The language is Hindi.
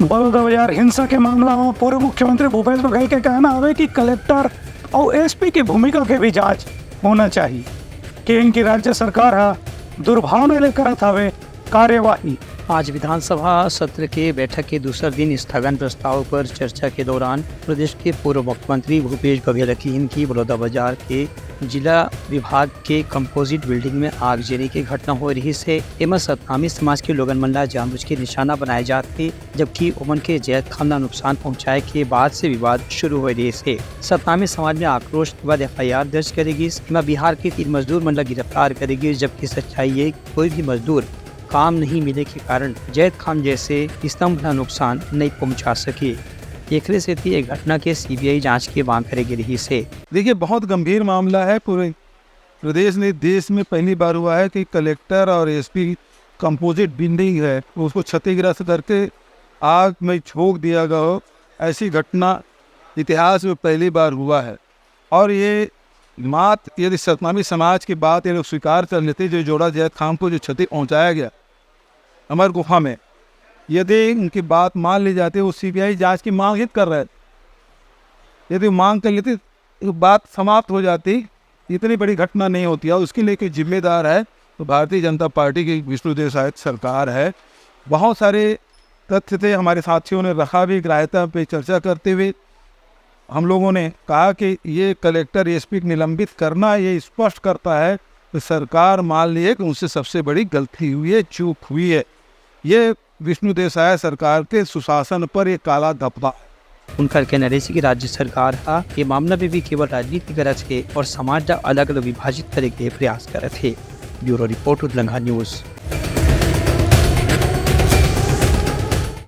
बलौदाबाजार हिंसा के मामला में पूर्व मुख्यमंत्री भूपेश बघेल के कहना है कि कलेक्टर और एसपी की भूमिका के भी जांच होना चाहिए कि इनकी राज्य सरकार दुर्भावना लेकर हवे कार्यवाही। आज विधानसभा सत्र के बैठक के दूसरे दिन स्थगन प्रस्ताव पर चर्चा के दौरान प्रदेश के पूर्व मुख्यमंत्री भूपेश बघेल की बलौदाबाजार के जिला विभाग के कंपोजिट बिल्डिंग में आगजनी की घटना हो रही से एवं सतनामी समाज के लोगन मन जानबूझ के निशाना बनाए जाते, जबकि उमन के जैद खाना नुकसान पहुंचाए के बाद से विवाद शुरू हो रही से सतनामी समाज में आक्रोश के बाद FIR दर्ज करेगी। बिहार के 3 मजदूर मन गिरफ्तार करेगी, जबकि सच्चाई है कोई भी मजदूर काम नहीं मिले के कारण जैद खान जैसे स्तंभ नुकसान नहीं पहुंचा सके। एक घटना के CBI जांच की मांग करेगी रही से। देखिए, बहुत गंभीर मामला है। पूरे प्रदेश में देश में पहली बार हुआ है कि कलेक्टर और SP कंपोजिट बिल्डिंग है उसको क्षतिग्रस्त करके आग में झोंक दिया गया हो। ऐसी घटना इतिहास में पहली बार हुआ है। और ये मात्र यदि सतनामी समाज की बात ये लोग स्वीकार कर लेते, जो जोड़ा जैद खान को जो क्षति पहुँचाया गया अमर गुफा में, यदि उनकी बात मान ली जाती, वो CBI जांच की मांग ही कर रहे थे। यदि मांग कर लेती तो बात समाप्त हो जाती, इतनी बड़ी घटना नहीं होती। और उसके लिए जिम्मेदार है तो भारतीय जनता पार्टी की विष्णुदेव साय सरकार है। बहुत सारे तथ्य थे, हमारे साथियों ने रखा भी ग्राह्यता पे चर्चा करते हुए हम लोगों ने कहा कि ये कलेक्टर SP निलंबित करना ये स्पष्ट करता है कि सरकार मान ली है कि उनसे सबसे बड़ी गलती हुई है, चूक हुई है। ये विष्णुदेव साय सरकार के सुशासन पर एक काला धब्बा है। उनका कहना है कि राज्य सरकार ये मामला में भी केवल राजनीति गरज है और समाज अलग अलग विभाजित करे के प्रयास करे थे। ब्यूरो रिपोर्ट उदलंघा न्यूज।